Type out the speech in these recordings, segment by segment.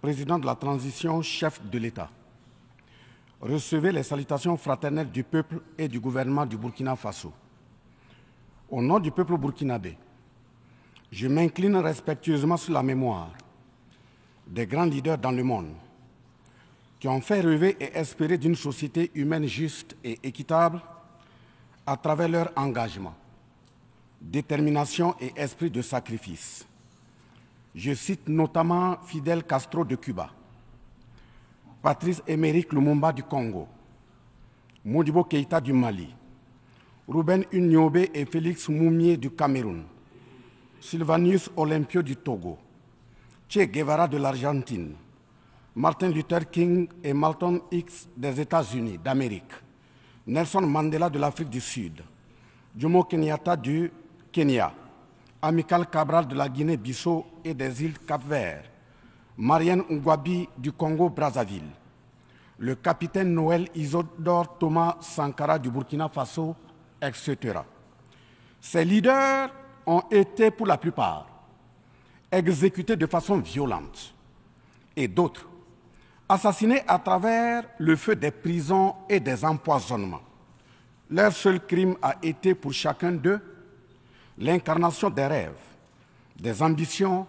président de la transition, chef de l'État, recevez les salutations fraternelles du peuple et du gouvernement du Burkina Faso. Au nom du peuple burkinabé, je m'incline respectueusement sur la mémoire des grands leaders dans le monde qui ont fait rêver et espérer d'une société humaine juste et équitable à travers leur engagement, détermination et esprit de sacrifice. Je cite notamment Fidel Castro de Cuba, Patrice Émeric Lumumba du Congo, Modibo Keïta du Mali, Ruben Unyobe et Félix Moumié du Cameroun, Sylvanus Olympio du Togo, Che Guevara de l'Argentine, Martin Luther King et Malcolm X des États-Unis d'Amérique, Nelson Mandela de l'Afrique du Sud, Jomo Kenyatta du Kenya, Amilcar Cabral de la Guinée-Bissau et des îles Cap-Vert, Marianne Ngouabi du Congo-Brazzaville, le capitaine Noël Isidore Thomas Sankara du Burkina Faso, etc. Ces leaders ont été, pour la plupart, exécutés de façon violente et d'autres assassinés à travers le feu des prisons et des empoisonnements. Leur seul crime a été pour chacun d'eux l'incarnation des rêves, des ambitions,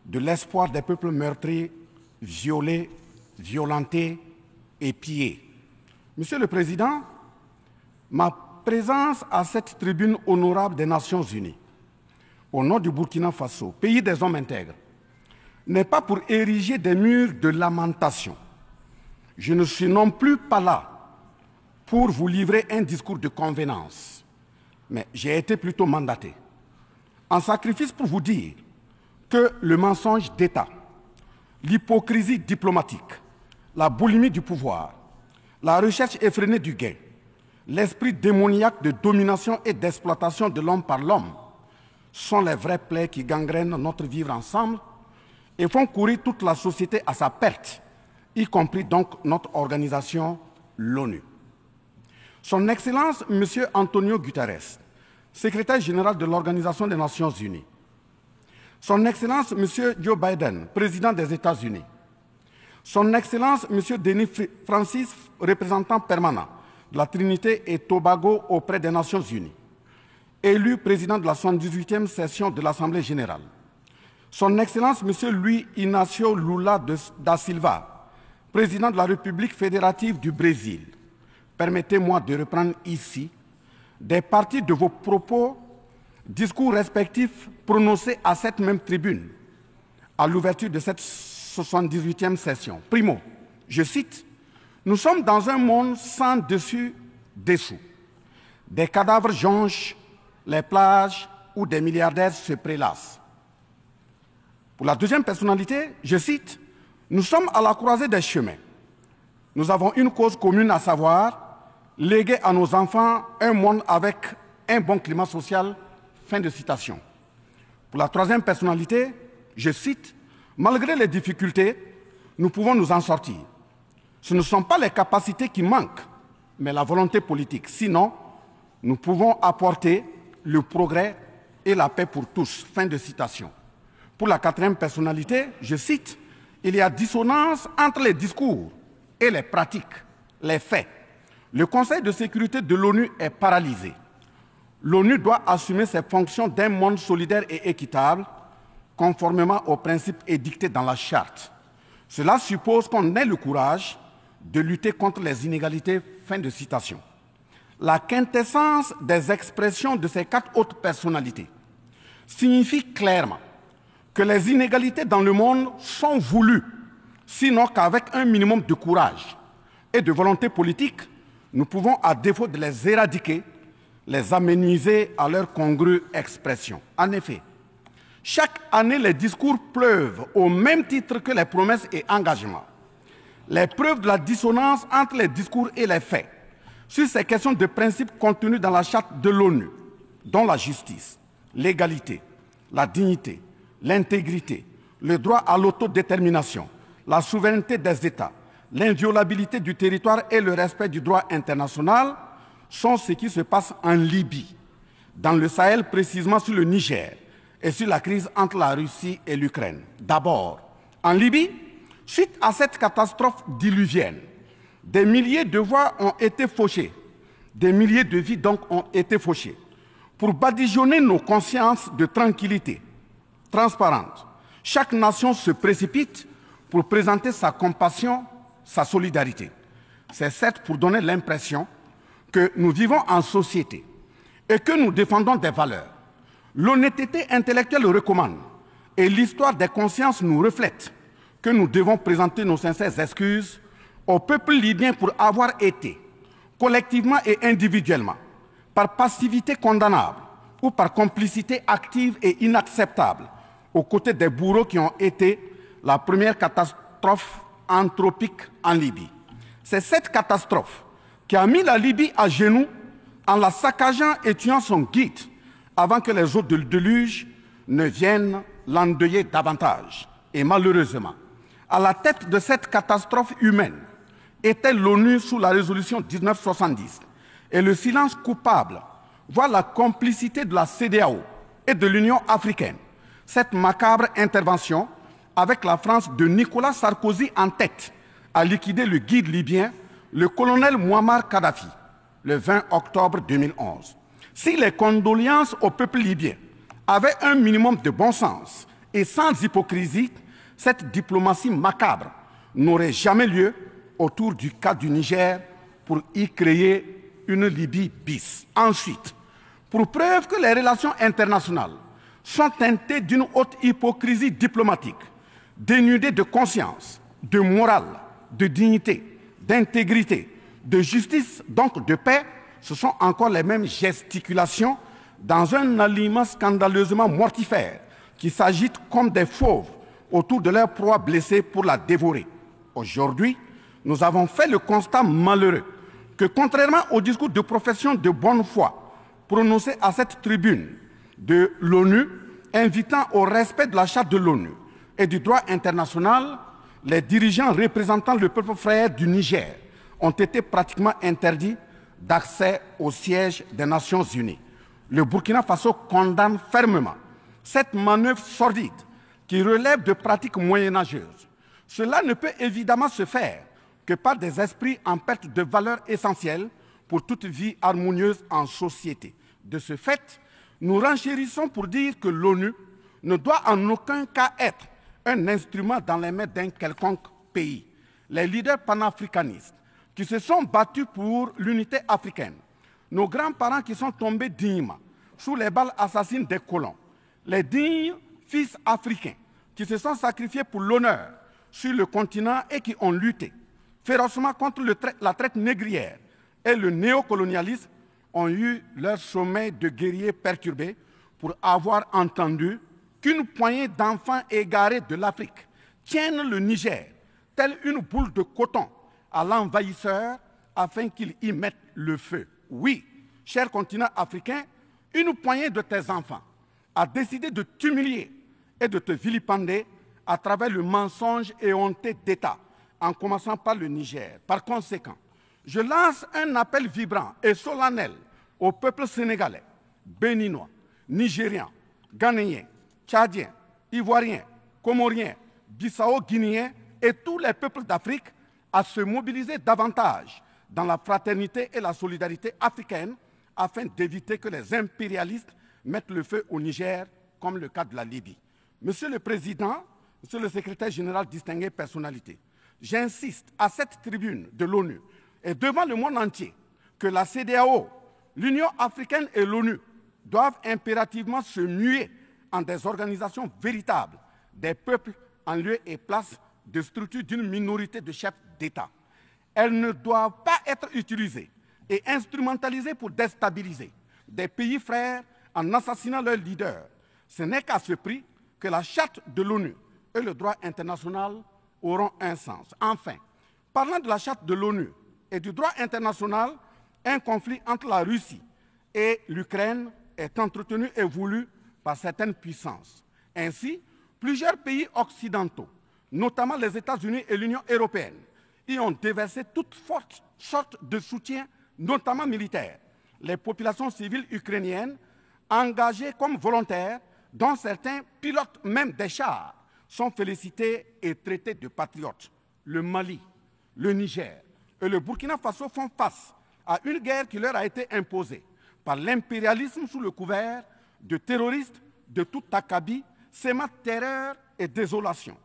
de l'espoir des peuples meurtris, violés, violentés et pillés. Monsieur le Président, ma présence à cette tribune honorable des Nations Unies, au nom du Burkina Faso, pays des hommes intègres, n'est pas pour ériger des murs de lamentation. Je ne suis non plus pas là pour vous livrer un discours de convenance, mais j'ai été plutôt mandaté en sacrifice pour vous dire que le mensonge d'État, l'hypocrisie diplomatique, la boulimie du pouvoir, la recherche effrénée du gain, l'esprit démoniaque de domination et d'exploitation de l'homme par l'homme sont les vraies plaies qui gangrènent notre vivre ensemble et font courir toute la société à sa perte, y compris donc notre organisation, l'ONU. Son Excellence, M. Antonio Guterres, secrétaire général de l'Organisation des Nations Unies, Son Excellence, M. Joe Biden, président des États-Unis, Son Excellence, M. Denis Francis, représentant permanent de la Trinité et Tobago auprès des Nations Unies, élu président de la 78e session de l'Assemblée générale, Son Excellence, M. Luis Inácio Lula da Silva, président de la République fédérative du Brésil, permettez-moi de reprendre ici des parties de vos propos, discours respectifs prononcés à cette même tribune à l'ouverture de cette 78e session. Primo, je cite, « Nous sommes dans un monde sans dessus-dessous. Des cadavres jonchent les plages où des milliardaires se prélassent. » Pour la deuxième personnalité, je cite, « Nous sommes à la croisée des chemins. Nous avons une cause commune, à savoir léguer à nos enfants un monde avec un bon climat social. » Fin de citation. Pour la troisième personnalité, je cite, « Malgré les difficultés, nous pouvons nous en sortir. Ce ne sont pas les capacités qui manquent, mais la volonté politique. Sinon, nous pouvons apporter le progrès et la paix pour tous. » Fin de citation. Pour la quatrième personnalité, je cite, « Il y a dissonance entre les discours et les pratiques, les faits. Le Conseil de sécurité de l'ONU est paralysé. L'ONU doit assumer ses fonctions d'un monde solidaire et équitable, conformément aux principes édictés dans la Charte. Cela suppose qu'on ait le courage de lutter contre les inégalités. » Fin de citation. La quintessence des expressions de ces quatre autres personnalités signifie clairement que les inégalités dans le monde sont voulues, sinon qu'avec un minimum de courage et de volonté politique, nous pouvons, à défaut de les éradiquer, les amenuiser à leur congrue expression. En effet, chaque année, les discours pleuvent au même titre que les promesses et engagements. Les preuves de la dissonance entre les discours et les faits sur ces questions de principes contenus dans la Charte de l'ONU, dont la justice, l'égalité, la dignité, l'intégrité, le droit à l'autodétermination, la souveraineté des États, l'inviolabilité du territoire et le respect du droit international sont ce qui se passe en Libye, dans le Sahel précisément sur le Niger et sur la crise entre la Russie et l'Ukraine. D'abord, en Libye, Suite à cette catastrophe diluvienne, des milliers de voix ont été fauchées, des milliers de vies donc ont été fauchées, pour badigeonner nos consciences de tranquillité transparente. Chaque nation se précipite pour présenter sa compassion, sa solidarité. C'est certes pour donner l'impression que nous vivons en société et que nous défendons des valeurs. L'honnêteté intellectuelle recommande et l'histoire des consciences nous reflète que nous devons présenter nos sincères excuses au peuple libyen pour avoir été, collectivement et individuellement, par passivité condamnable ou par complicité active et inacceptable, aux côtés des bourreaux qui ont été la première catastrophe anthropique en Libye. C'est cette catastrophe qui a mis la Libye à genoux en la saccageant et tuant son guide avant que les eaux de déluge ne viennent l'endeuiller davantage. Et malheureusement, à la tête de cette catastrophe humaine était l'ONU sous la résolution 1970. Et le silence coupable voit la complicité de la CEDEAO et de l'Union africaine. Cette macabre intervention, avec la France de Nicolas Sarkozy en tête, a liquidé le guide libyen, le colonel Muammar Kadhafi, le 20 octobre 2011. Si les condoléances au peuple libyen avaient un minimum de bon sens et sans hypocrisie, cette diplomatie macabre n'aurait jamais lieu autour du cas du Niger pour y créer une Libye bis. Ensuite, pour preuve que les relations internationales sont teintées d'une haute hypocrisie diplomatique, dénudées de conscience, de morale, de dignité, d'intégrité, de justice, donc de paix, ce sont encore les mêmes gesticulations dans un aliment scandaleusement mortifère qui s'agitent comme des fauves autour de leur proie blessée pour la dévorer. Aujourd'hui, nous avons fait le constat malheureux que, contrairement au discours de profession de bonne foi prononcé à cette tribune de l'ONU, invitant au respect de la Charte de l'ONU et du droit international, les dirigeants représentant le peuple frère du Niger ont été pratiquement interdits d'accès au siège des Nations Unies. Le Burkina Faso condamne fermement cette manœuvre sordide qui relève de pratiques moyenâgeuses. Cela ne peut évidemment se faire que par des esprits en perte de valeurs essentielles pour toute vie harmonieuse en société. De ce fait, nous renchérissons pour dire que l'ONU ne doit en aucun cas être un instrument dans les mains d'un quelconque pays. Les leaders panafricanistes qui se sont battus pour l'unité africaine, nos grands-parents qui sont tombés dignement sous les balles assassines des colons, les dignes fils africains qui se sont sacrifiés pour l'honneur sur le continent et qui ont lutté férocement contre la traite négrière et le néocolonialisme, ont eu leur sommeil de guerriers perturbé pour avoir entendu qu'une poignée d'enfants égarés de l'Afrique tiennent le Niger, telle une boule de coton, à l'envahisseur afin qu'il y mette le feu. Oui, cher continent africain, une poignée de tes enfants a décidé de t'humilier et de te vilipender à travers le mensonge éhonté d'État, en commençant par le Niger. Par conséquent, je lance un appel vibrant et solennel au peuple sénégalais, béninois, nigérien, ghanéen, tchadien, ivoirien, comorien, bissau-guinéen et tous les peuples d'Afrique à se mobiliser davantage dans la fraternité et la solidarité africaine afin d'éviter que les impérialistes mettent le feu au Niger, comme le cas de la Libye. Monsieur le Président, Monsieur le Secrétaire général, distingué personnalité, j'insiste à cette tribune de l'ONU et devant le monde entier que la CEDEAO, l'Union africaine et l'ONU doivent impérativement se muer en des organisations véritables des peuples en lieu et place de structures d'une minorité de chefs d'État. Elles ne doivent pas être utilisées et instrumentalisées pour déstabiliser des pays frères en assassinant leurs leaders. Ce n'est qu'à ce prix que la charte de l'ONU et le droit international auront un sens. Enfin, parlant de la charte de l'ONU et du droit international, un conflit entre la Russie et l'Ukraine est entretenu et voulu par certaines puissances. Ainsi, plusieurs pays occidentaux, notamment les États-Unis et l'Union européenne, y ont déversé toute sorte de soutien, notamment militaire. Les populations civiles ukrainiennes, engagées comme volontaires, dont certains pilotent même des chars, sont félicités et traités de patriotes. Le Mali, le Niger et le Burkina Faso font face à une guerre qui leur a été imposée par l'impérialisme sous le couvert de terroristes de tout acabit, sémant terreur et désolation.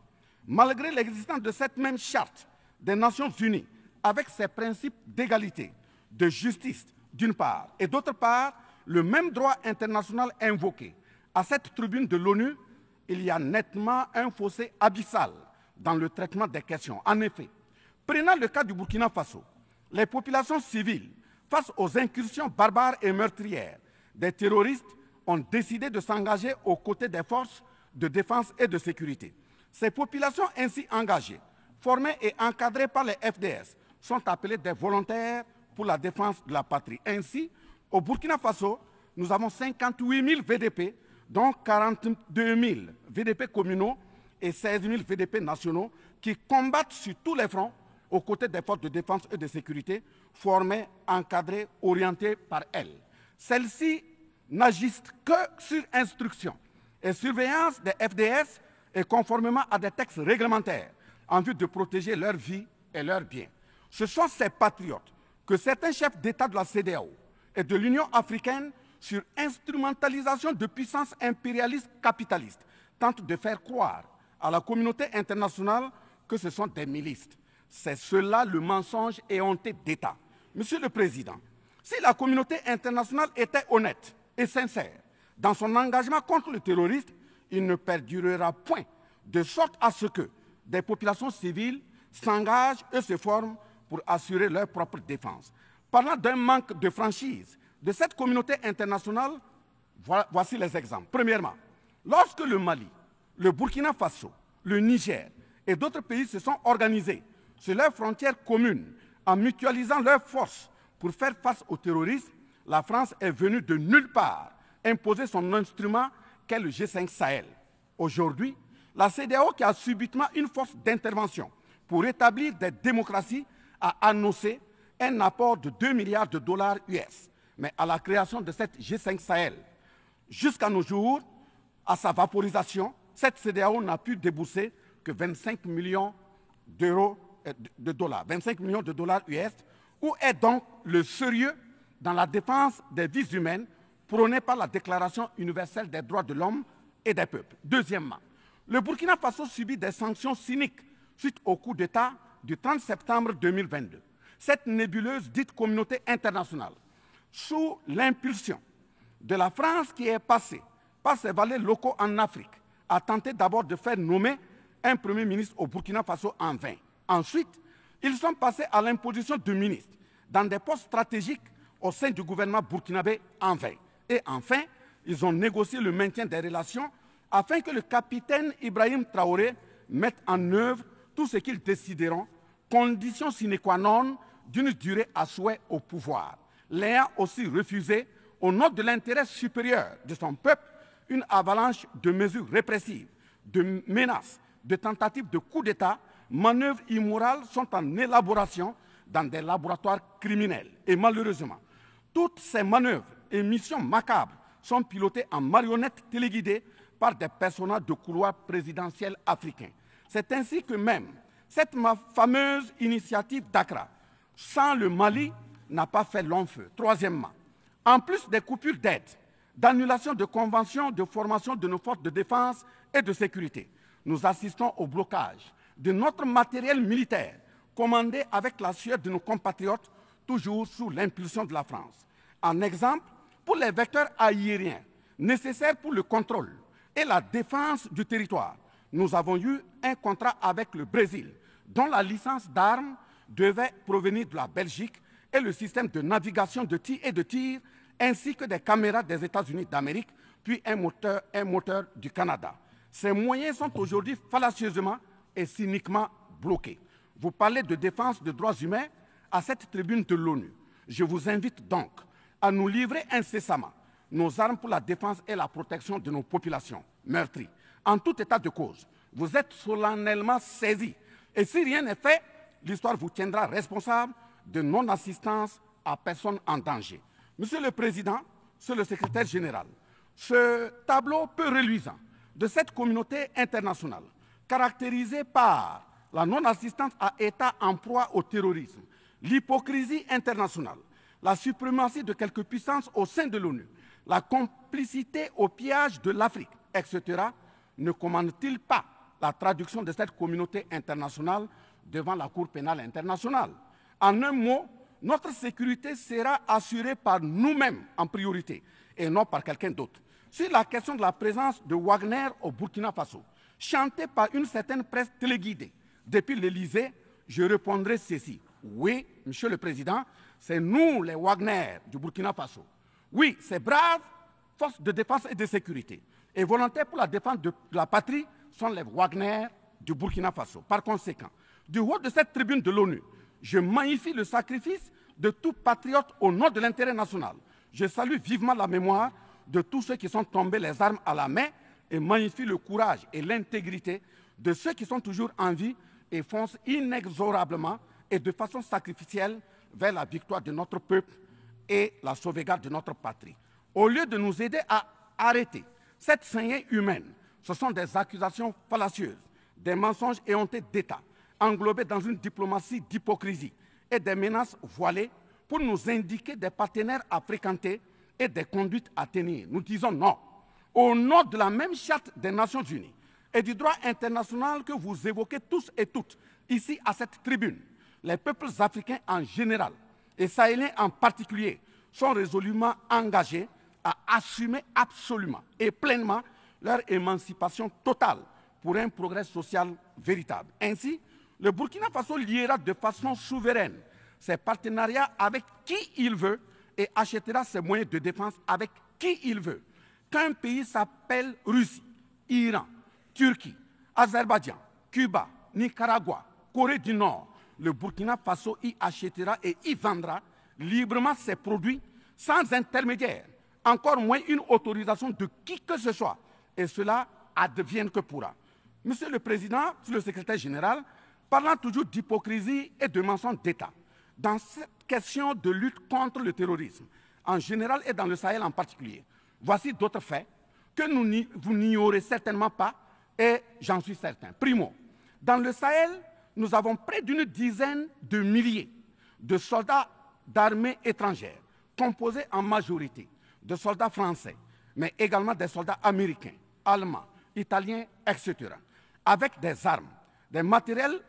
Malgré l'existence de cette même charte des Nations Unies, avec ses principes d'égalité, de justice d'une part, et d'autre part, le même droit international invoqué, à cette tribune de l'ONU, il y a nettement un fossé abyssal dans le traitement des questions. En effet, prenant le cas du Burkina Faso, les populations civiles, face aux incursions barbares et meurtrières des terroristes, ont décidé de s'engager aux côtés des forces de défense et de sécurité. Ces populations ainsi engagées, formées et encadrées par les FDS, sont appelées des volontaires pour la défense de la patrie. Ainsi, au Burkina Faso, nous avons 58 000 VDP, dont 42 000 VDP communaux et 16 000 VDP nationaux, qui combattent sur tous les fronts aux côtés des forces de défense et de sécurité, formées, encadrées, orientées par elles. Celles-ci n'agissent que sur instruction et surveillance des FDS et conformément à des textes réglementaires en vue de protéger leur vie et leurs biens. Ce sont ces patriotes que certains chefs d'État de la CEDEAO et de l'Union africaine, sur instrumentalisation de puissances impérialistes capitalistes, tentent de faire croire à la communauté internationale que ce sont des milices. C'est cela le mensonge éhonté d'État. Monsieur le Président, si la communauté internationale était honnête et sincère dans son engagement contre le terrorisme, il ne perdurera point, de sorte à ce que des populations civiles s'engagent et se forment pour assurer leur propre défense. Parlant d'un manque de franchise de cette communauté internationale, voici les exemples. Premièrement, lorsque le Mali, le Burkina Faso, le Niger et d'autres pays se sont organisés sur leurs frontières communes en mutualisant leurs forces pour faire face au terrorisme, la France est venue de nulle part imposer son instrument qu'est le G5 Sahel. Aujourd'hui, la CEDEAO, qui a subitement une force d'intervention pour établir des démocraties, a annoncé un apport de 2 milliards de dollars US. Mais à la création de cette G5 Sahel, jusqu'à nos jours, à sa vaporisation, cette CEDEAO n'a pu débourser que 25 millions de dollars, 25 millions de dollars US. Où est donc le sérieux dans la défense des vies humaines prônée par la Déclaration universelle des droits de l'homme et des peuples? Deuxièmement, le Burkina Faso subit des sanctions cyniques suite au coup d'État du 30 septembre 2022. Cette nébuleuse dite communauté internationale, sous l'impulsion de la France qui est passée par ses valets locaux en Afrique, a tenté d'abord de faire nommer un Premier ministre au Burkina Faso en vain. Ensuite, ils sont passés à l'imposition de ministres dans des postes stratégiques au sein du gouvernement burkinabé en vain. Et enfin, ils ont négocié le maintien des relations afin que le capitaine Ibrahim Traoré mette en œuvre tout ce qu'ils décideront, condition sine qua non d'une durée à souhait au pouvoir. L'ayant aussi refusé, au nom de l'intérêt supérieur de son peuple, une avalanche de mesures répressives, de menaces, de tentatives de coup d'État, manœuvres immorales sont en élaboration dans des laboratoires criminels. Et malheureusement, toutes ces manœuvres et missions macabres sont pilotées en marionnettes téléguidées par des personnages de couloir présidentiel africains. C'est ainsi que même cette fameuse initiative d'Accra, sans le Mali, n'a pas fait long feu. Troisièmement, en plus des coupures d'aide, d'annulation de conventions de formation de nos forces de défense et de sécurité, nous assistons au blocage de notre matériel militaire, commandé avec la sueur de nos compatriotes, toujours sous l'impulsion de la France. En exemple, pour les vecteurs aériens nécessaires pour le contrôle et la défense du territoire, nous avons eu un contrat avec le Brésil, dont la licence d'armes devait provenir de la Belgique, et le système de navigation de tir, ainsi que des caméras des États-Unis d'Amérique, puis un moteur du Canada. Ces moyens sont aujourd'hui fallacieusement et cyniquement bloqués. Vous parlez de défense des droits humains à cette tribune de l'ONU. Je vous invite donc à nous livrer incessamment nos armes pour la défense et la protection de nos populations meurtries. En tout état de cause, vous êtes solennellement saisis. Et si rien n'est fait, l'histoire vous tiendra responsable de non-assistance à personne en danger. Monsieur le Président, Monsieur le Secrétaire général, ce tableau peu reluisant de cette communauté internationale caractérisée par la non-assistance à États en proie au terrorisme, l'hypocrisie internationale, la suprématie de quelques puissances au sein de l'ONU, la complicité au pillage de l'Afrique, etc., ne commande-t-il pas la traduction de cette communauté internationale devant la Cour pénale internationale? En un mot, notre sécurité sera assurée par nous-mêmes en priorité et non par quelqu'un d'autre. Sur la question de la présence de Wagner au Burkina Faso, chantée par une certaine presse téléguidée depuis l'Élysée, je répondrai ceci. Oui, Monsieur le Président, c'est nous les Wagner du Burkina Faso. Oui, ces braves forces de défense et de sécurité et volontaires pour la défense de la patrie sont les Wagner du Burkina Faso. Par conséquent, du haut de cette tribune de l'ONU, je magnifie le sacrifice de tout patriote au nom de l'intérêt national. Je salue vivement la mémoire de tous ceux qui sont tombés les armes à la main et magnifie le courage et l'intégrité de ceux qui sont toujours en vie et foncent inexorablement et de façon sacrificielle vers la victoire de notre peuple et la sauvegarde de notre patrie. Au lieu de nous aider à arrêter cette saignée humaine, ce sont des accusations fallacieuses, des mensonges éhontés d'État, englobés dans une diplomatie d'hypocrisie et des menaces voilées pour nous indiquer des partenaires à fréquenter et des conduites à tenir. Nous disons non. Au nom de la même charte des Nations Unies et du droit international que vous évoquez tous et toutes ici à cette tribune, les peuples africains en général et sahéliens en particulier sont résolument engagés à assumer absolument et pleinement leur émancipation totale pour un progrès social véritable. Ainsi, le Burkina Faso liera de façon souveraine ses partenariats avec qui il veut et achètera ses moyens de défense avec qui il veut. Qu'un pays s'appelle Russie, Iran, Turquie, Azerbaïdjan, Cuba, Nicaragua, Corée du Nord, le Burkina Faso y achètera et y vendra librement ses produits sans intermédiaire, encore moins une autorisation de qui que ce soit. Et cela advienne que pourra. Monsieur le Président, Monsieur le Secrétaire général, parlant toujours d'hypocrisie et de mensonges d'État, dans cette question de lutte contre le terrorisme, en général et dans le Sahel en particulier, voici d'autres faits que vous n'ignorez certainement pas et j'en suis certain. Primo, dans le Sahel, nous avons près d'une dizaine de milliers de soldats d'armées étrangères, composés en majorité de soldats français, mais également des soldats américains, allemands, italiens, etc., avec des armes, des matériels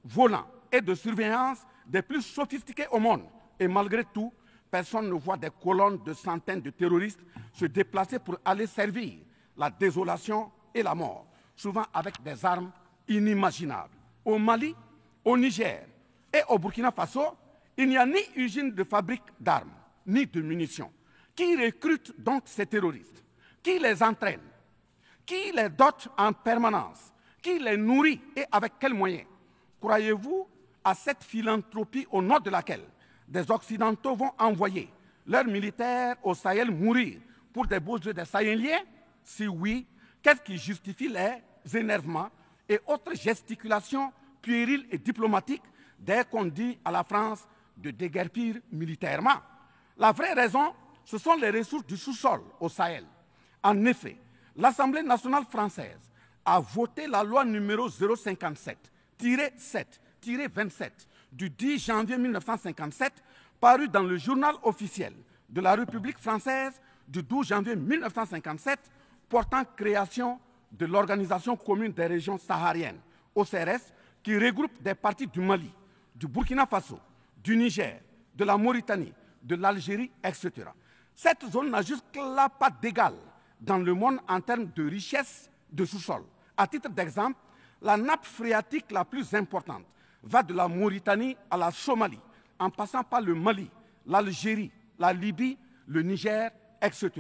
volants et de surveillance des plus sophistiqués au monde. Et malgré tout, personne ne voit des colonnes de centaines de terroristes se déplacer pour aller servir la désolation et la mort, souvent avec des armes inimaginables. Au Mali, au Niger et au Burkina Faso, il n'y a ni usine de fabrique d'armes, ni de munitions. Qui recrute donc ces terroristes? Qui les entraîne? Qui les dote en permanence? Qui les nourrit et avec quels moyens? Croyez-vous à cette philanthropie au nom de laquelle des Occidentaux vont envoyer leurs militaires au Sahel mourir pour des beaux yeux des Sahéliens? Si oui, qu'est-ce qui justifie les énervements et autres gesticulations puériles et diplomatiques dès qu'on dit à la France de déguerpir militairement? La vraie raison, ce sont les ressources du sous-sol au Sahel. En effet, l'Assemblée nationale française a voté la loi numéro 057-7-27 du 10 janvier 1957, parue dans le journal officiel de la République française du 12 janvier 1957, portant création de l'Organisation commune des régions sahariennes, OCRS, qui regroupe des parties du Mali, du Burkina Faso, du Niger, de la Mauritanie, de l'Algérie, etc. Cette zone n'a jusque-là pas d'égal dans le monde en termes de richesse de sous-sol. À titre d'exemple, la nappe phréatique la plus importante va de la Mauritanie à la Somalie, en passant par le Mali, l'Algérie, la Libye, le Niger, etc.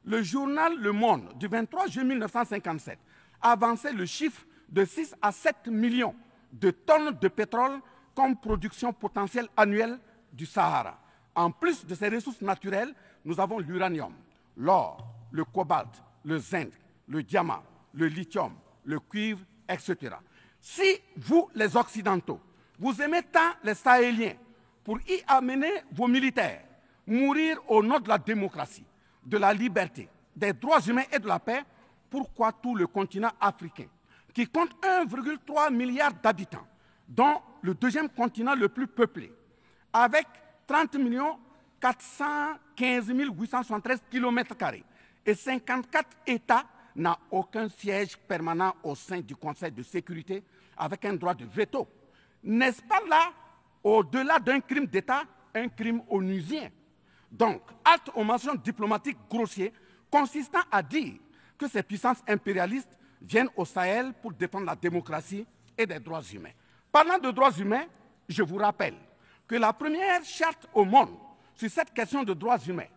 Le journal Le Monde du 23 juin 1957 avançait le chiffre de 6 à 7 millions de tonnes de pétrole comme production potentielle annuelle du Sahara. En plus de ces ressources naturelles, nous avons l'uranium, l'or, le cobalt, le zinc, le diamant, le lithium, le cuivre, etc. Si vous, les Occidentaux, vous aimez tant les Sahéliens pour y amener vos militaires, mourir au nom de la démocratie, de la liberté, des droits humains et de la paix, pourquoi tout le continent africain, qui compte 1,3 milliard d'habitants, dont le deuxième continent le plus peuplé, avec 30 415 873 km² et 54 États, n'a aucun siège permanent au sein du Conseil de sécurité avec un droit de veto. N'est-ce pas là, au-delà d'un crime d'État, un crime onusien? Donc, halte aux mentions diplomatiques grossiers consistant à dire que ces puissances impérialistes viennent au Sahel pour défendre la démocratie et des droits humains. Parlant de droits humains, je vous rappelle que la première charte au monde sur cette question de droits humains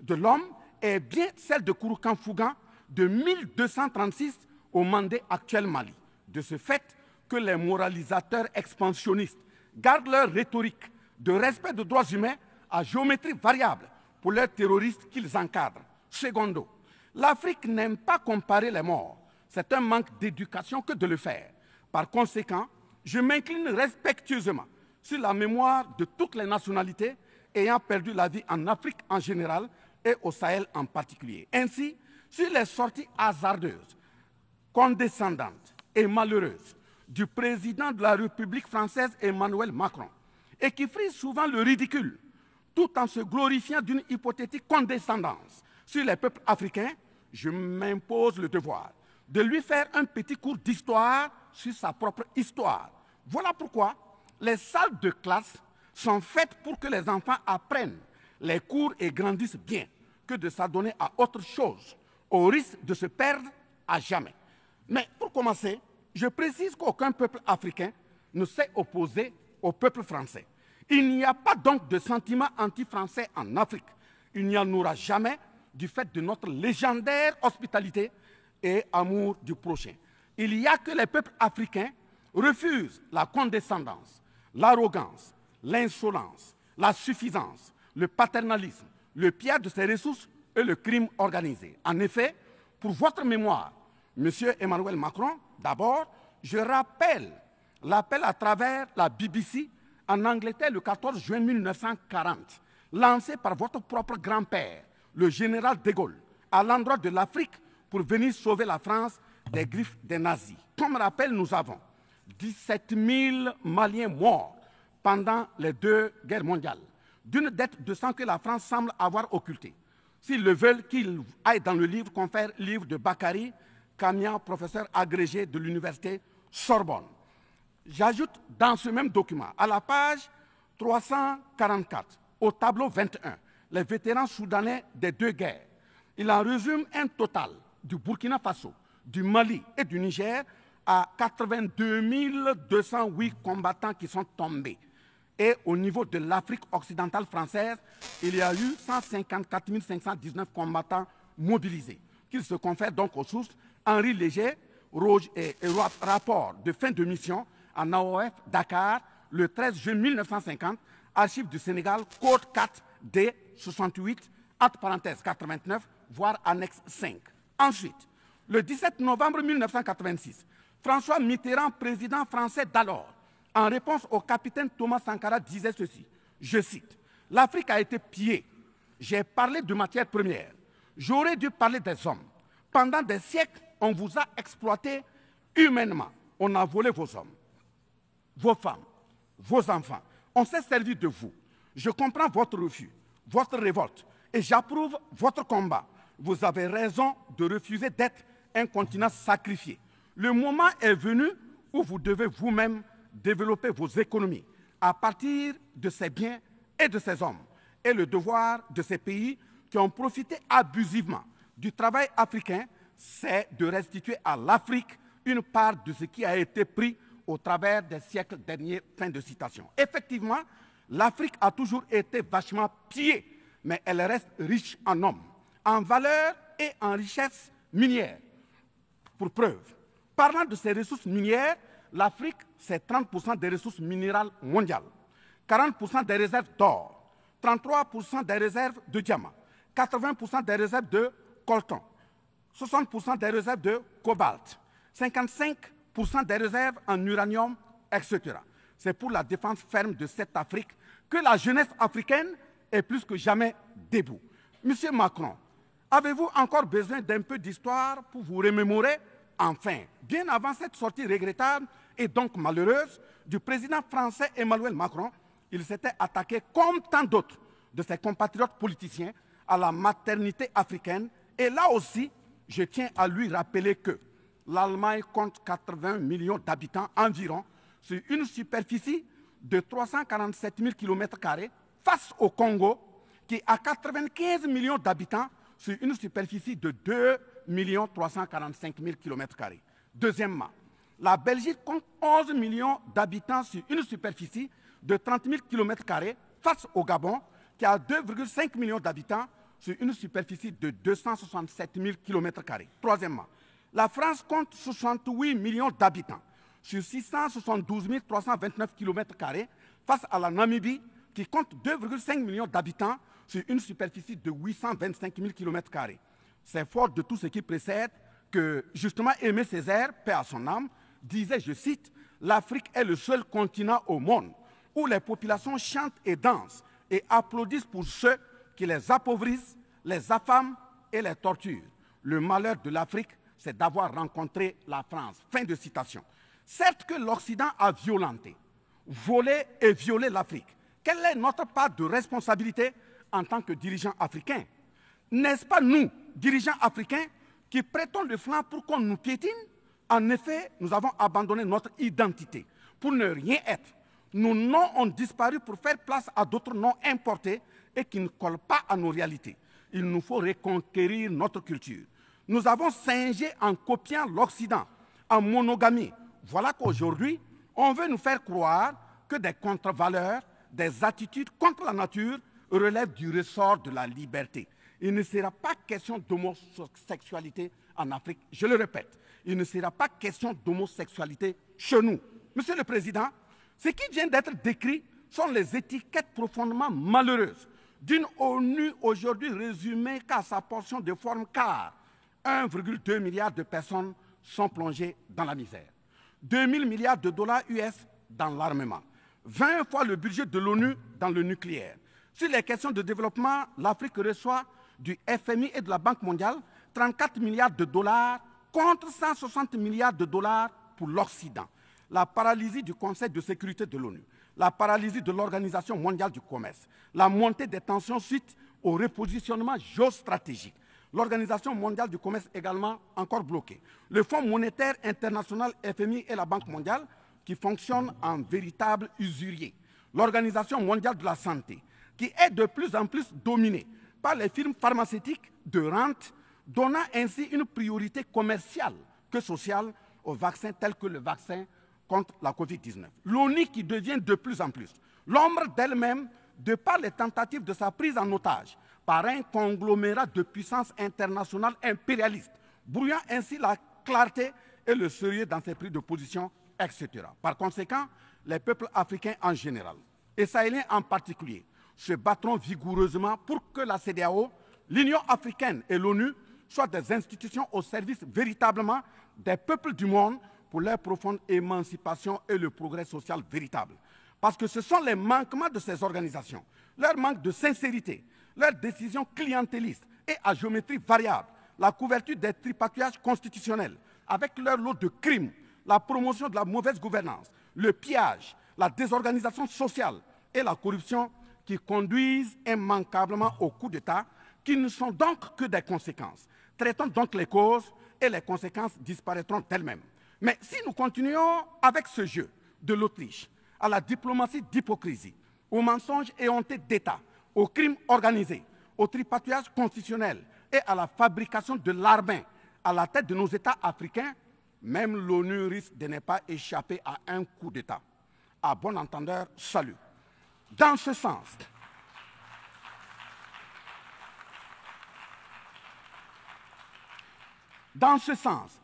de l'homme est bien celle de Kouroukan Fougan de 1236 au Mandé actuel Mali. De ce fait que les moralisateurs expansionnistes gardent leur rhétorique de respect des droits humains à géométrie variable pour leurs terroristes qu'ils encadrent. Secondo, l'Afrique n'aime pas comparer les morts. C'est un manque d'éducation que de le faire. Par conséquent, je m'incline respectueusement sur la mémoire de toutes les nationalités ayant perdu la vie en Afrique en général et au Sahel en particulier. Ainsi, sur les sorties hasardeuses, condescendantes et malheureuses du président de la République française Emmanuel Macron, et qui frise souvent le ridicule, tout en se glorifiant d'une hypothétique condescendance sur les peuples africains, je m'impose le devoir de lui faire un petit cours d'histoire sur sa propre histoire. Voilà pourquoi les salles de classe sont faites pour que les enfants apprennent les cours et grandissent bien, que de s'adonner à autre chose, au risque de se perdre à jamais. Mais pour commencer, je précise qu'aucun peuple africain ne s'est opposé au peuple français. Il n'y a pas donc de sentiment anti-français en Afrique. Il n'y en aura jamais du fait de notre légendaire hospitalité et amour du prochain. Il n'y a que les peuples africains refusent la condescendance, l'arrogance, l'insolence, la suffisance, le paternalisme, le pillage de ses ressources et le crime organisé. En effet, pour votre mémoire, M. Emmanuel Macron, d'abord, je rappelle l'appel à travers la BBC en Angleterre le 14 juin 1940, lancé par votre propre grand-père, le général de Gaulle, à l'endroit de l'Afrique pour venir sauver la France des griffes des nazis. Comme rappel, nous avons 17 000 Maliens morts pendant les 2 guerres mondiales, d'une dette de sang que la France semble avoir occultée. S'ils le veulent, qu'ils aillent dans le livre, confère livre de Bakary Kamia, professeur agrégé de l'université Sorbonne. J'ajoute dans ce même document, à la page 344, au tableau 21, les vétérans soudanais des 2 guerres. Il en résume un total du Burkina Faso, du Mali et du Niger à 82 208 combattants qui sont tombés. Et au niveau de l'Afrique occidentale française, il y a eu 154 519 combattants mobilisés, qu'ils se confèrent donc aux sources Henri Léger, rapport de fin de mission en AOF Dakar, le 13 juin 1950, archives du Sénégal, code 4 D 68, entre parenthèses 89, voire annexe 5. Ensuite, le 17 novembre 1986, François Mitterrand, président français d'alors, en réponse au capitaine Thomas Sankara, disait ceci, je cite, « L'Afrique a été pillée. J'ai parlé de matières premières. J'aurais dû parler des hommes. Pendant des siècles, on vous a exploité humainement. On a volé vos hommes, vos femmes, vos enfants. On s'est servi de vous. Je comprends votre refus, votre révolte, et j'approuve votre combat. Vous avez raison de refuser d'être un continent sacrifié. Le moment est venu où vous devez vous-même développer vos économies à partir de ces biens et de ces hommes. Et le devoir de ces pays qui ont profité abusivement du travail africain, c'est de restituer à l'Afrique une part de ce qui a été pris au travers des siècles derniers. Fin de citation. Effectivement, l'Afrique a toujours été vachement pillée, mais elle reste riche en hommes, en valeur et en richesse minière. Pour preuve, parlant de ses ressources minières, l'Afrique, c'est 30% des ressources minérales mondiales, 40% des réserves d'or, 33% des réserves de diamants, 80% des réserves de coltan, 60% des réserves de cobalt, 55% des réserves en uranium, etc. C'est pour la défense ferme de cette Afrique que la jeunesse africaine est plus que jamais debout. Monsieur Macron, avez-vous encore besoin d'un peu d'histoire pour vous remémorer Enfin, bien avant cette sortie regrettable et donc malheureuse du président français Emmanuel Macron, il s'était attaqué, comme tant d'autres de ses compatriotes politiciens, à la maternité africaine. Et là aussi, je tiens à lui rappeler que l'Allemagne compte 80 millions d'habitants environ sur une superficie de 347 000 km² face au Congo, qui a 95 millions d'habitants sur une superficie de 2 345 000 km². Deuxièmement, la Belgique compte 11 millions d'habitants sur une superficie de 30 000 km² face au Gabon, qui a 2,5 millions d'habitants sur une superficie de 267 000 km². Troisièmement, la France compte 68 millions d'habitants sur 672 329 km² face à la Namibie, qui compte 2,5 millions d'habitants sur une superficie de 825 000 km². C'est fort de tout ce qui précède que, justement, Aimé Césaire, paix à son âme, disait, je cite, « L'Afrique est le seul continent au monde où les populations chantent et dansent et applaudissent pour ceux qui les appauvrissent, les affament et les torturent. Le malheur de l'Afrique, c'est d'avoir rencontré la France. » Fin de citation. Certes que l'Occident a violenté, volé et violé l'Afrique. Quelle est notre part de responsabilité en tant que dirigeants africains? N'est-ce pas nous, dirigeants africains, qui prêtons le flanc pour qu'on nous piétine? En effet, nous avons abandonné notre identité pour ne rien être. Nos noms ont disparu pour faire place à d'autres noms importés et qui ne collent pas à nos réalités. Il nous faut reconquérir notre culture. Nous avons singé en copiant l'Occident, en monogamie. Voilà qu'aujourd'hui, on veut nous faire croire que des contre-valeurs, des attitudes contre la nature relèvent du ressort de la liberté. Il ne sera pas question d'homosexualité en Afrique. Je le répète, il ne sera pas question d'homosexualité chez nous. Monsieur le Président, ce qui vient d'être décrit sont les étiquettes profondément malheureuses d'une ONU aujourd'hui résumée qu'à sa portion de forme, car 1,2 milliard de personnes sont plongées dans la misère. 2 000 milliards de dollars US dans l'armement. 20 fois le budget de l'ONU dans le nucléaire. Sur les questions de développement, l'Afrique reçoit du FMI et de la Banque mondiale 34 milliards de dollars contre 160 milliards de dollars pour l'Occident. La paralysie du Conseil de sécurité de l'ONU, la paralysie de l'Organisation mondiale du commerce, la montée des tensions suite au repositionnement géostratégique. L'Organisation mondiale du commerce également encore bloquée. Le Fonds monétaire international, FMI et la Banque mondiale qui fonctionnent en véritable usurier. L'Organisation mondiale de la santé qui est de plus en plus dominée par les firmes pharmaceutiques de rente, donnant ainsi une priorité commerciale que sociale aux vaccins tels que le vaccin contre la Covid-19. L'ONU qui devient de plus en plus l'ombre d'elle-même de par les tentatives de sa prise en otage par un conglomérat de puissances internationales impérialistes, brouillant ainsi la clarté et le sérieux dans ses prises de position, etc. Par conséquent, les peuples africains en général, et sahéliens en particulier, se battront vigoureusement pour que la CEDEAO, l'Union africaine et l'ONU soient des institutions au service véritablement des peuples du monde pour leur profonde émancipation et le progrès social véritable. Parce que ce sont les manquements de ces organisations, leur manque de sincérité, leurs décisions clientélistes et à géométrie variable, la couverture des tripatouillages constitutionnels avec leur lot de crimes, la promotion de la mauvaise gouvernance, le pillage, la désorganisation sociale et la corruption qui conduisent immanquablement au coup d'État, qui ne sont donc que des conséquences. Traitons donc les causes et les conséquences disparaîtront d'elles-mêmes. Mais si nous continuons avec ce jeu de l'Autriche, à la diplomatie d'hypocrisie, aux mensonges éhontés d'État, aux crimes organisés, au tripatouillage constitutionnel et à la fabrication de l'armement à la tête de nos États africains, même l'ONU risque de ne pas échapper à un coup d'État. À bon entendeur, salut. Dans ce sens,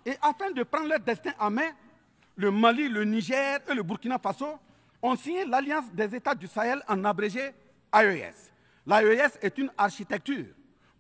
et afin de prendre leur destin en main, le Mali, le Niger et le Burkina Faso ont signé l'Alliance des États du Sahel, en abrégé AES. L'AES est une architecture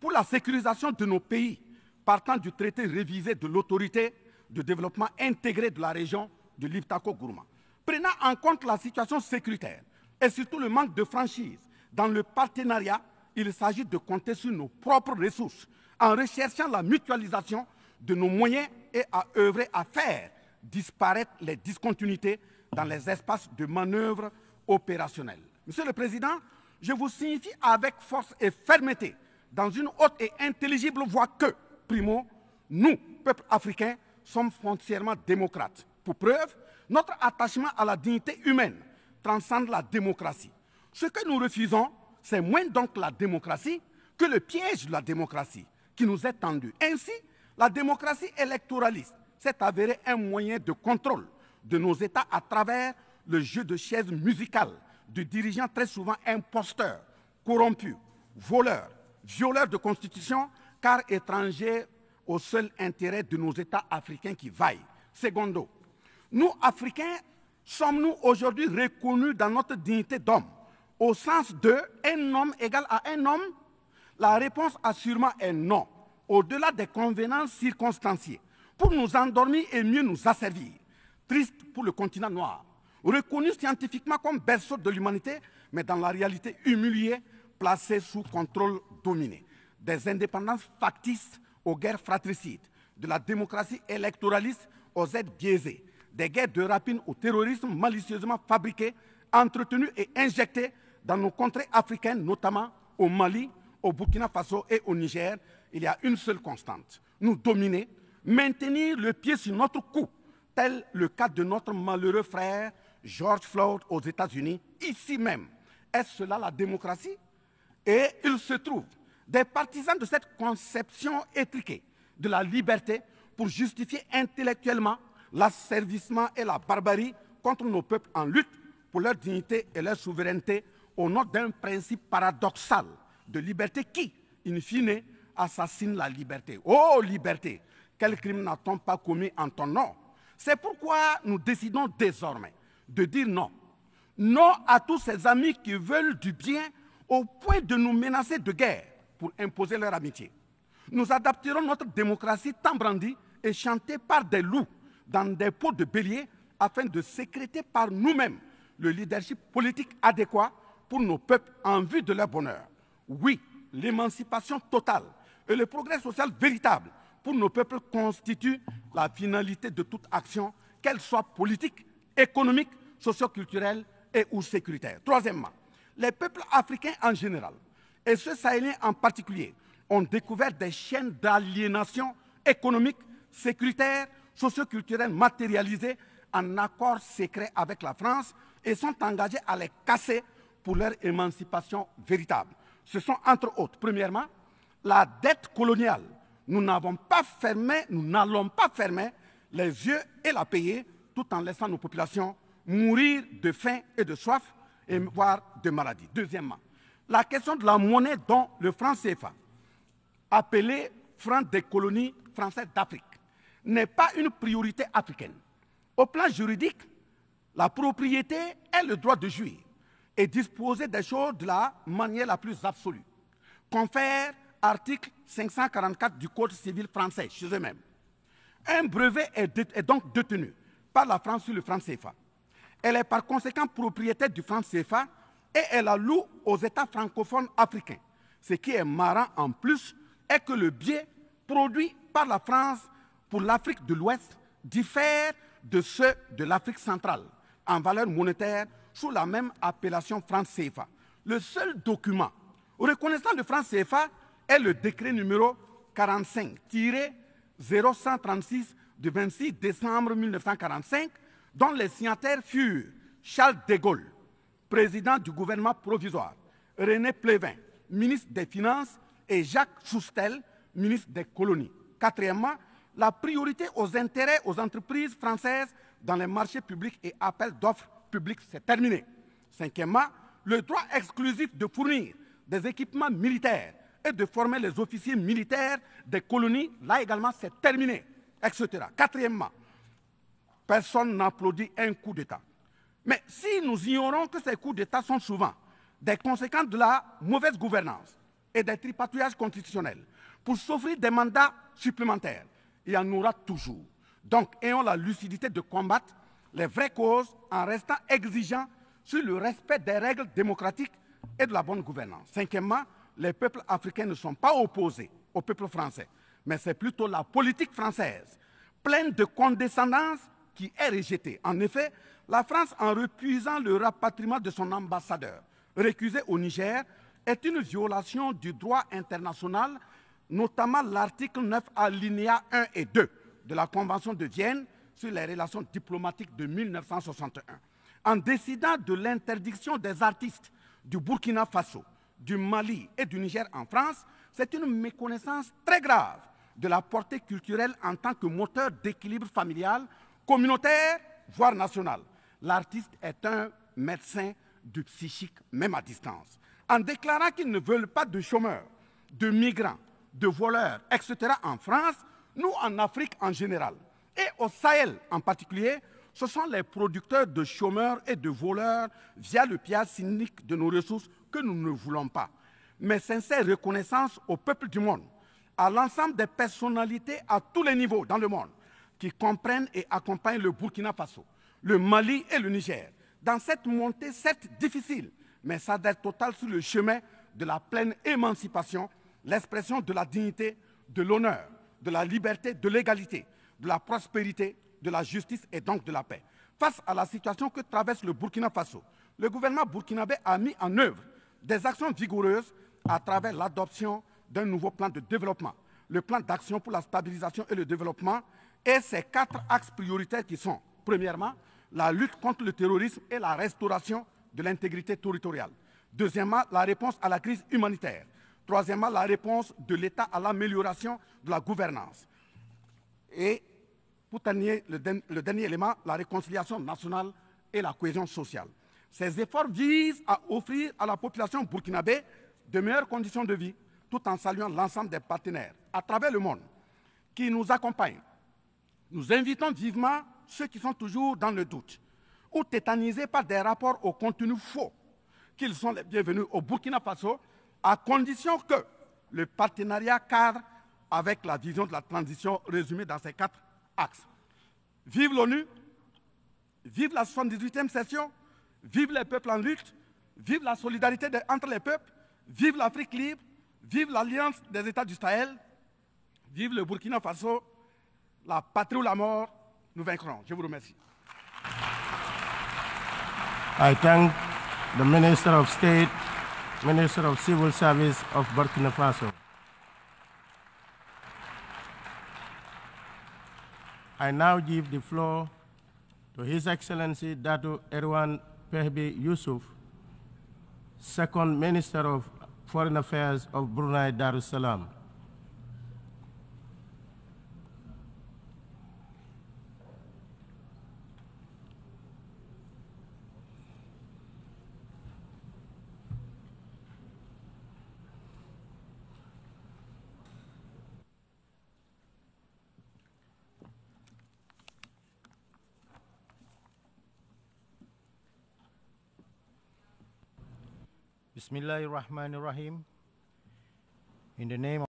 pour la sécurisation de nos pays, partant du traité révisé de l'autorité de développement intégré de la région de l'Iptako-Gourma. Prenant en compte la situation sécuritaire et surtout le manque de franchise dans le partenariat, il s'agit de compter sur nos propres ressources en recherchant la mutualisation de nos moyens et à œuvrer à faire disparaître les discontinuités dans les espaces de manœuvre opérationnels. Monsieur le Président, je vous signifie avec force et fermeté, dans une haute et intelligible voix que, primo, nous, peuple africain, sommes foncièrement démocrates. Pour preuve, notre attachement à la dignité humaine transcende la démocratie. Ce que nous refusons, c'est moins donc la démocratie que le piège de la démocratie qui nous est tendu. Ainsi, la démocratie électoraliste s'est avérée un moyen de contrôle de nos États à travers le jeu de chaises musicales de dirigeants très souvent imposteurs, corrompus, voleurs, violeurs de constitution, car étrangers au seul intérêt de nos États africains qui vaillent. Secondo, nous, Africains, sommes-nous aujourd'hui reconnus dans notre dignité d'homme, au sens de un homme égal à un homme? La réponse assurément est non, au-delà des convenances circonstanciées, pour nous endormir et mieux nous asservir. Triste pour le continent noir, reconnu scientifiquement comme berceau de l'humanité, mais dans la réalité humilié, placé sous contrôle dominé. Des indépendances factices aux guerres fratricides, de la démocratie électoraliste aux aides biaisées, des guerres de rapine au terrorisme malicieusement fabriquées, entretenues et injectées dans nos contrées africaines, notamment au Mali, au Burkina Faso et au Niger. Il y a une seule constante: nous dominer, maintenir le pied sur notre cou, tel le cas de notre malheureux frère George Floyd aux États-Unis, ici même. Est-ce cela la démocratie? Et il se trouve des partisans de cette conception étriquée de la liberté pour justifier intellectuellement l'asservissement et la barbarie contre nos peuples en lutte pour leur dignité et leur souveraineté au nom d'un principe paradoxal de liberté qui, in fine, assassine la liberté. Oh liberté, quel crime n'a-t-on pas commis en ton nom? C'est pourquoi nous décidons désormais de dire non. Non à tous ces amis qui veulent du bien au point de nous menacer de guerre pour imposer leur amitié. Nous adapterons notre démocratie tant brandie et chantée par des loups dans des pots de bélier afin de sécréter par nous-mêmes le leadership politique adéquat pour nos peuples en vue de leur bonheur. Oui, l'émancipation totale et le progrès social véritable pour nos peuples constituent la finalité de toute action, qu'elle soit politique, économique, socio-culturelle et ou sécuritaire. Troisièmement, les peuples africains en général, et ceux sahéliens en particulier, ont découvert des chaînes d'aliénation économique, sécuritaire, socio-culturelle matérialisées en accord secret avec la France et sont engagés à les casser pour leur émancipation véritable. Ce sont entre autres, premièrement, la dette coloniale. Nous n'allons pas fermer les yeux et la payer tout en laissant nos populations mourir de faim et de soif, et voire de maladie. Deuxièmement, la question de la monnaie dont le franc CFA, appelé franc des colonies françaises d'Afrique, n'est pas une priorité africaine. Au plan juridique, la propriété est le droit de jouir et disposer des choses de la manière la plus absolue. Confère article 544 du Code civil français chez eux-mêmes. Un brevet est donc détenu par la France sur le franc CFA. Elle est par conséquent propriétaire du franc CFA et elle la loue aux États francophones africains. Ce qui est marrant en plus est que le biais produit par la France pour l'Afrique de l'Ouest diffère de ceux de l'Afrique centrale en valeur monétaire sous la même appellation franc CFA. Le seul document reconnaissant le franc CFA est le décret numéro 45-0136 du 26 décembre 1945, dont les signataires furent Charles de Gaulle, président du gouvernement provisoire, René Pleven, ministre des Finances, et Jacques Soustel, ministre des Colonies. Quatrièmement, la priorité aux intérêts aux entreprises françaises dans les marchés publics et appels d'offres publics, c'est terminé. Cinquièmement, le droit exclusif de fournir des équipements militaires et de former les officiers militaires des colonies, là également c'est terminé, etc. Quatrièmement, personne n'applaudit un coup d'État. Mais si nous ignorons que ces coups d'État sont souvent des conséquences de la mauvaise gouvernance et des tripatouillages constitutionnels pour s'offrir des mandats supplémentaires, il y en aura toujours. Donc, ayons la lucidité de combattre les vraies causes en restant exigeants sur le respect des règles démocratiques et de la bonne gouvernance. Cinquièmement, les peuples africains ne sont pas opposés au peuple français, mais c'est plutôt la politique française, pleine de condescendance qui est rejetée. En effet, la France, en refusant le rapatriement de son ambassadeur récusé au Niger, est une violation du droit international, notamment l'article 9 alinéa 1 et 2 de la Convention de Vienne sur les relations diplomatiques de 1961. En décidant de l'interdiction des artistes du Burkina Faso, du Mali et du Niger en France, c'est une méconnaissance très grave de la portée culturelle en tant que moteur d'équilibre familial, communautaire, voire national. L'artiste est un médecin du psychique, même à distance. En déclarant qu'ils ne veulent pas de chômeurs, de migrants, de voleurs, etc. en France, nous en Afrique en général, et au Sahel en particulier, ce sont les producteurs de chômeurs et de voleurs via le pillage cynique de nos ressources que nous ne voulons pas. Mais sincère reconnaissance au peuple du monde, à l'ensemble des personnalités à tous les niveaux dans le monde qui comprennent et accompagnent le Burkina Faso, le Mali et le Niger dans cette montée certes difficile, mais s'adhère totale sur le chemin de la pleine émancipation, l'expression de la dignité, de l'honneur, de la liberté, de l'égalité, de la prospérité, de la justice et donc de la paix. Face à la situation que traverse le Burkina Faso, le gouvernement burkinabé a mis en œuvre des actions vigoureuses à travers l'adoption d'un nouveau plan de développement, le plan d'action pour la stabilisation et le développement, et ses 4 axes prioritaires qui sont, premièrement, la lutte contre le terrorisme et la restauration de l'intégrité territoriale. Deuxièmement, la réponse à la crise humanitaire. Troisièmement, la réponse de l'État à l'amélioration de la gouvernance. Et pour terminer, le dernier élément, la réconciliation nationale et la cohésion sociale. Ces efforts visent à offrir à la population burkinabé de meilleures conditions de vie, tout en saluant l'ensemble des partenaires à travers le monde qui nous accompagnent. Nous invitons vivement ceux qui sont toujours dans le doute ou tétanisés par des rapports au contenu faux qu'ils sont les bienvenus au Burkina Faso, à condition que le partenariat cadre avec la vision de la transition résumée dans ces 4 axes. Vive l'ONU, vive la 78e session, vive les peuples en lutte, vive la solidarité entre les peuples, vive l'Afrique libre, vive l'Alliance des États du Sahel, vive le Burkina Faso, la patrie ou la mort, nous vaincrons. Je vous remercie. I thank the Minister of State, Minister of Civil Service of Burkina Faso. I now give the floor to His Excellency Dato Erwan Pehbi Yusuf, Second Minister of Foreign Affairs of Brunei Darussalam. Bismillahirrahmanirrahim. In the name